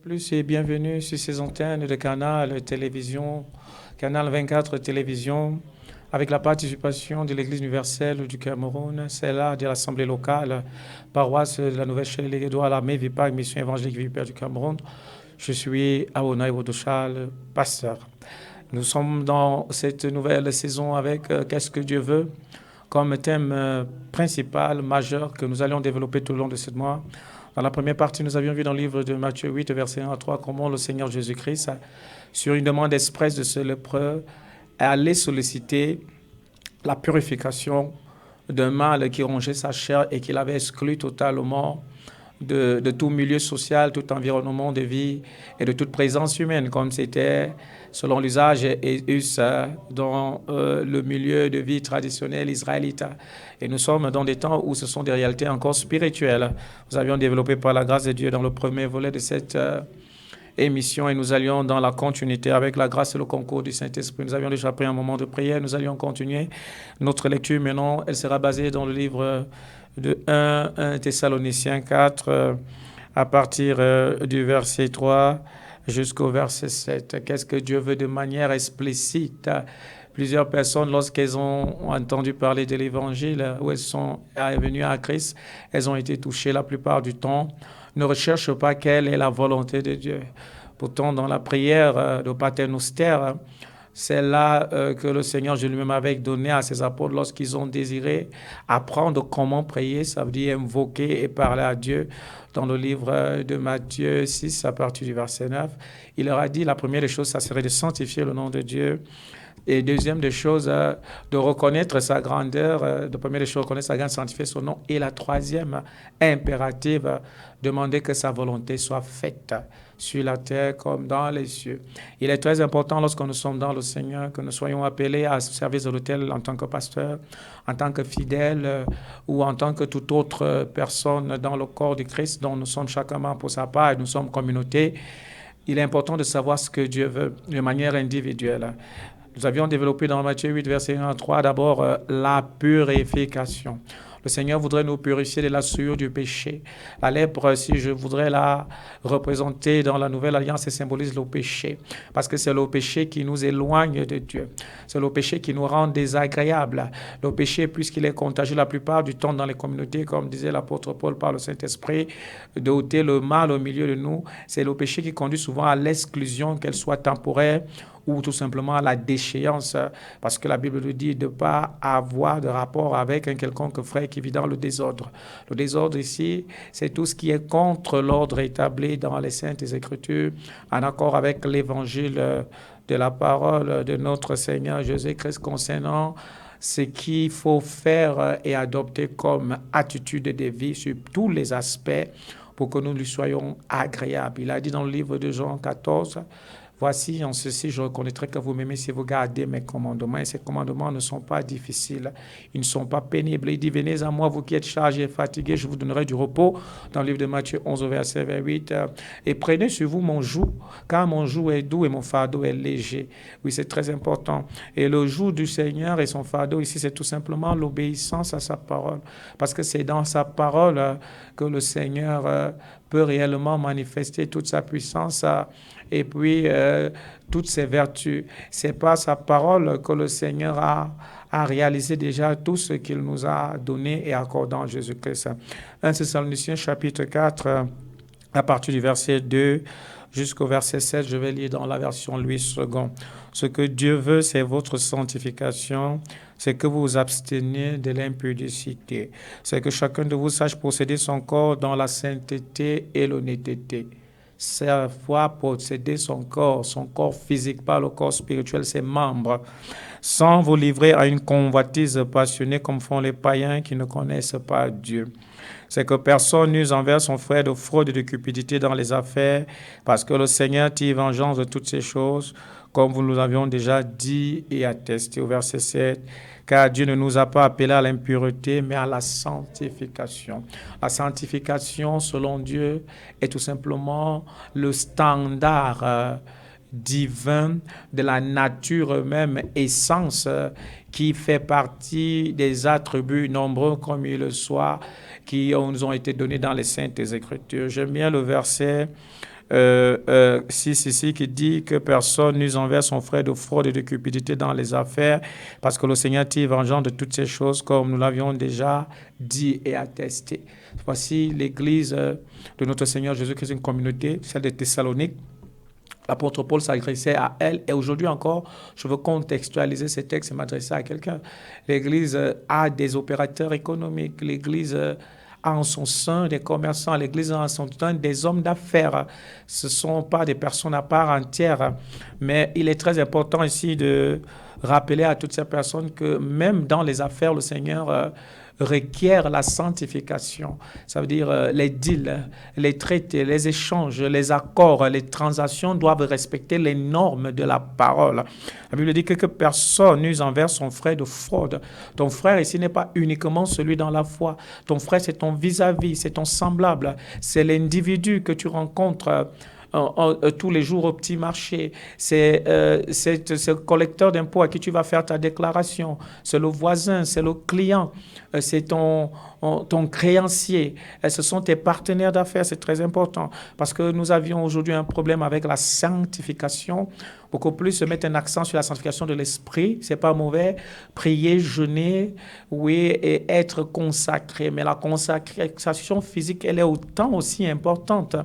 Plus et bienvenue sur ces antennes de Canal Télévision, Canal 24 Télévision, avec la participation de l'Église universelle du Cameroun, celle-là de l'Assemblée locale, paroisse de la Nouvelle Chaîne Édouard Lamé, Vipac, Mission évangélique Vipère du Cameroun. Je suis Awona Iwodochal, pasteur. Nous sommes dans cette nouvelle saison avec Qu'est-ce que Dieu veut comme thème principal, majeur, que nous allons développer tout au long de ce mois. Dans la première partie, nous avions vu dans le livre de Matthieu 8, verset 1 à 3, comment le Seigneur Jésus-Christ, sur une demande expresse de ce lépreux, allait solliciter la purification d'un mal qui rongeait sa chair et qu'il avait exclu totalement de tout milieu social, tout environnement de vie et de toute présence humaine, comme c'était selon l'usage et us dans le milieu de vie traditionnel israélite. Et nous sommes dans des temps où ce sont des réalités encore spirituelles. Nous avions développé par la grâce de Dieu dans le premier volet de cette émission et nous allions dans la continuité avec la grâce et le concours du Saint-Esprit. Nous avions déjà pris un moment de prière, nous allions continuer. Notre lecture maintenant, elle sera basée dans le livre de 1 Thessaloniciens 4, à partir du verset 3 jusqu'au verset 7. Qu'est-ce que Dieu veut de manière explicite? Plusieurs personnes, lorsqu'elles ont entendu parler de l'Évangile, où elles sont venues à Christ, elles ont été touchées la plupart du temps, ne recherchent pas quelle est la volonté de Dieu. Pourtant, dans la prière de Pater Noster, c'est là que le Seigneur lui-même avait donné à ses apôtres lorsqu'ils ont désiré apprendre comment prier, ça veut dire invoquer et parler à Dieu. Dans le livre de Matthieu 6, à partir du verset 9, il leur a dit, la première des choses, ça serait de sanctifier le nom de Dieu. Et deuxième des choses, de reconnaître sa grandeur. De première des choses, reconnaître sa grandeur, sanctifier son nom. Et la troisième, impérative, demander que sa volonté soit faite sur la terre comme dans les cieux. Il est très important lorsque nous sommes dans le Seigneur que nous soyons appelés à ce service de l'autel en tant que pasteur, en tant que fidèle ou en tant que toute autre personne dans le corps du Christ dont nous sommes chacun membre pour sa part et nous sommes communauté. Il est important de savoir ce que Dieu veut de manière individuelle. Nous avions développé dans Matthieu 8, verset 1 à 3, d'abord la purification. Le Seigneur voudrait nous purifier de la souillure du péché. La lèpre, si je voudrais la représenter dans la Nouvelle Alliance, elle symbolise le péché. Parce que c'est le péché qui nous éloigne de Dieu. C'est le péché qui nous rend désagréables. Le péché, puisqu'il est contagieux la plupart du temps dans les communautés, comme disait l'apôtre Paul par le Saint-Esprit, d'ôter le mal au milieu de nous, c'est le péché qui conduit souvent à l'exclusion, qu'elle soit temporaire ou tout simplement à la déchéance, parce que la Bible nous dit de ne pas avoir de rapport avec un quelconque frère qui vit dans le désordre. Le désordre ici, c'est tout ce qui est contre l'ordre établi dans les Saintes Écritures, en accord avec l'évangile de la parole de notre Seigneur Jésus-Christ concernant ce qu'il faut faire et adopter comme attitude de vie sur tous les aspects pour que nous lui soyons agréables. Il a dit dans le livre de Jean 14, voici, en ceci, je reconnaîtrai que vous m'aimez si vous gardez mes commandements. Et ces commandements ne sont pas difficiles. Ils ne sont pas pénibles. Il dit, venez à moi, vous qui êtes chargés et fatigués, je vous donnerai du repos. Dans le livre de Matthieu 11, verset 28. Et prenez sur vous mon joug, car mon joug est doux et mon fardeau est léger. Oui, c'est très important. Et le joug du Seigneur et son fardeau, ici, c'est tout simplement l'obéissance à sa parole. Parce que c'est dans sa parole que le Seigneur peut réellement manifester toute sa puissance et puis toutes ses vertus. C'est par sa parole que le Seigneur a réalisé déjà tout ce qu'il nous a donné et accordé en Jésus-Christ. 1 Thessaloniciens chapitre 4, à partir du verset 2 jusqu'au verset 7, je vais lire dans la version Louis II. Ce que Dieu veut, c'est votre sanctification, c'est que vous vous absteniez de l'impudicité, c'est que chacun de vous sache posséder son corps dans la sainteté et l'honnêteté. Savoir posséder son corps physique, pas le corps spirituel, ses membres, sans vous livrer à une convoitise passionnée comme font les païens qui ne connaissent pas Dieu. C'est que personne n'use envers son frère de fraude et de cupidité dans les affaires, parce que le Seigneur tire vengeance de toutes ces choses, comme vous nous l'avions déjà dit et attesté au verset 7. Car Dieu ne nous a pas appelés à l'impureté, mais à la sanctification. La sanctification, selon Dieu, est tout simplement le standard divin de la nature même, essence qui fait partie des attributs nombreux comme il le soit, qui nous ont été donnés dans les Saintes Écritures. J'aime bien le verset 6 ici qui dit que personne n'use envers son frère de fraude et de cupidité dans les affaires, parce que le Seigneur tire vengeance de toutes ces choses, comme nous l'avions déjà dit et attesté. Voici l'Église de notre Seigneur Jésus-Christ, une communauté, celle de Thessalonique. L'apôtre Paul s'adressait à elle, et aujourd'hui encore, je veux contextualiser ces textes et m'adresser à quelqu'un. L'Église a des opérateurs économiques, l'Église a en son sein des commerçants, l'Église a en son sein des hommes d'affaires. Ce ne sont pas des personnes à part entière, mais il est très important ici de rappeler à toutes ces personnes que même dans les affaires, le Seigneur requiert la sanctification. Ça veut dire les deals, les traités, les échanges, les accords, les transactions doivent respecter les normes de la parole. La Bible dit que personne n'use envers son frère de fraude. Ton frère ici n'est pas uniquement celui dans la foi. Ton frère, c'est ton vis-à-vis, c'est ton semblable, c'est l'individu que tu rencontres tous les jours au petit marché. C'est ce collecteur d'impôts à qui tu vas faire ta déclaration. C'est le voisin, c'est le client, c'est ton créancier. Ce sont tes partenaires d'affaires. C'est très important parce que nous avions aujourd'hui un problème avec la sanctification. Beaucoup plus se mettre un accent sur la sanctification de l'esprit. C'est pas mauvais. Prier, jeûner, oui, et être consacré. Mais la consacration physique, elle est autant aussi importante.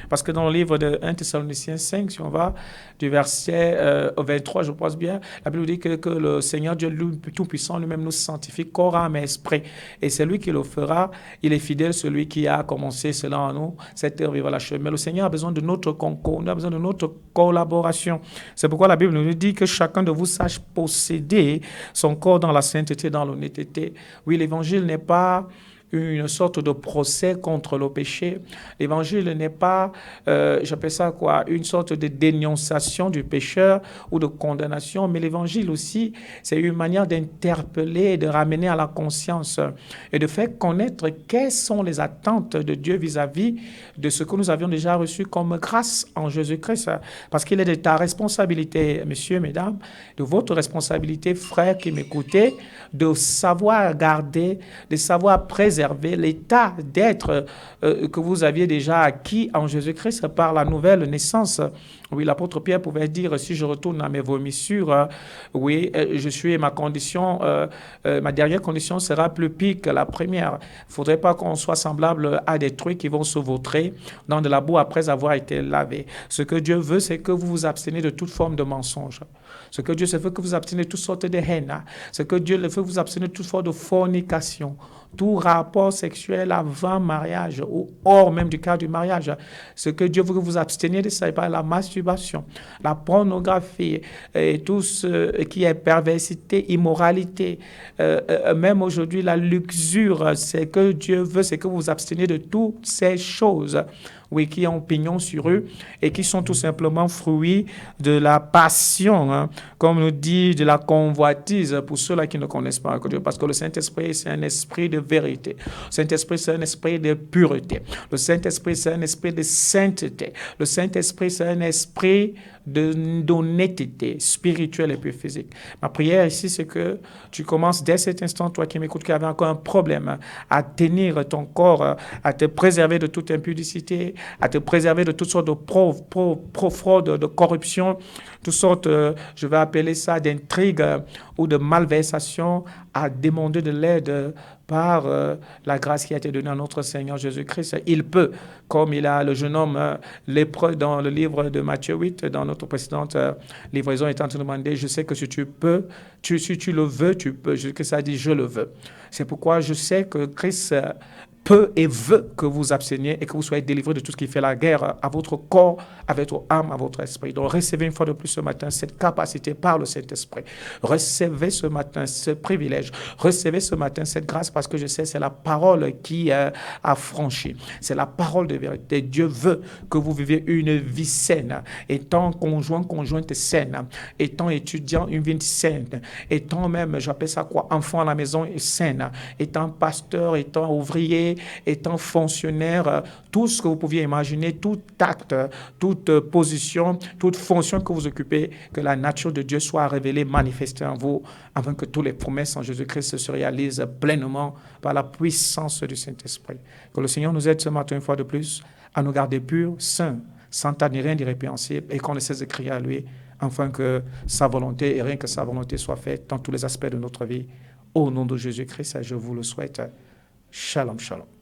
Parce que dans le livre de 1 Thessaloniciens 5, si on va du verset 23, je pense bien, la Bible dit que le Seigneur Dieu Tout-Puissant lui-même nous sanctifie corps, âme et esprit. Et c'est lui qui le fera. Il est fidèle, celui qui a commencé cela en nous, cette œuvre, il va l'achever. Mais le Seigneur a besoin de notre concours, il a besoin de notre collaboration. C'est pourquoi la Bible nous dit que chacun de vous sache posséder son corps dans la sainteté, dans l'honnêteté. Oui, l'évangile n'est pas une sorte de procès contre le péché. L'évangile n'est pas, j'appelle ça quoi, une sorte de dénonciation du pécheur ou de condamnation, mais l'évangile aussi, c'est une manière d'interpeller, de ramener à la conscience et de faire connaître quelles sont les attentes de Dieu vis-à-vis de ce que nous avions déjà reçu comme grâce en Jésus-Christ. Parce qu'il est de ta responsabilité, messieurs, mesdames, de votre responsabilité, frères qui m'écoutez, de savoir garder, de savoir préserver l'état d'être que vous aviez déjà acquis en Jésus-Christ par la nouvelle naissance. Oui, l'apôtre Pierre pouvait dire, si je retourne à mes vomissures, oui, je suis, ma condition, ma dernière condition sera plus pire que la première. Il ne faudrait pas qu'on soit semblable à des trucs qui vont se vautrer dans de la boue après avoir été lavés. Ce que Dieu veut, c'est que vous vous abstenez de toute forme de mensonge. Ce que Dieu veut, c'est que vous abstenez de toutes sortes de haine. Ce que Dieu veut, que vous abstenez de toute forme de fornication. Tout rapport sexuel avant mariage ou hors même du cadre du mariage. Ce que Dieu veut que vous absteniez de ça, c'est pas la masturbation, la pornographie et tout ce qui est perversité, immoralité, même aujourd'hui la luxure. C'est que Dieu veut, c'est que vous vous absteniez de toutes ces choses. Oui, qui ont pignon sur eux et qui sont tout simplement fruits de la passion, comme nous dit, de la convoitise pour ceux-là qui ne connaissent pas Dieu. Parce que le Saint-Esprit, c'est un esprit de vérité. Le Saint-Esprit, c'est un esprit de pureté. Le Saint-Esprit, c'est un esprit de sainteté. Le Saint-Esprit, c'est un esprit d'honnêteté spirituelle et puis physique. Ma prière ici, c'est que tu commences dès cet instant, toi qui m'écoutes, qui avait encore un problème, à tenir ton corps, à te préserver de toute impudicité, à te préserver de toutes sortes de fraude, de corruption, toutes sortes, je vais appeler ça d'intrigues ou de malversation, à demander de l'aide par la grâce qui a été donnée à notre Seigneur Jésus-Christ. Il peut, comme il a le jeune homme lépreux dans le livre de Matthieu 8, dans notre précédente livraison, étant demandé, je sais que si tu peux, si tu le veux, tu peux. Que ça dit, je le veux. C'est pourquoi je sais que Christ peut et veut que vous absteniez et que vous soyez délivrés de tout ce qui fait la guerre à votre corps, à votre âme, à votre esprit. Donc, recevez une fois de plus ce matin cette capacité par le Saint-Esprit. Recevez ce matin ce privilège. Recevez ce matin cette grâce parce que je sais c'est la parole qui a franchi. C'est la parole de vérité. Dieu veut que vous viviez une vie saine, étant conjointe saine, étant étudiant, une vie saine, étant même, j'appelle ça quoi, enfant à la maison saine, étant pasteur, étant ouvrier, étant fonctionnaire, tout ce que vous pouviez imaginer, tout acte, toute position, toute fonction que vous occupez, que la nature de Dieu soit révélée, manifestée en vous, afin que toutes les promesses en Jésus-Christ se réalisent pleinement par la puissance du Saint-Esprit. Que le Seigneur nous aide ce matin une fois de plus à nous garder purs, saints, sans tâche ni rien d'irrépréhensible, et qu'on ne cesse de crier à lui, afin que sa volonté, et rien que sa volonté, soit faite dans tous les aspects de notre vie. Au nom de Jésus-Christ, je vous le souhaite. Shalom, shalom.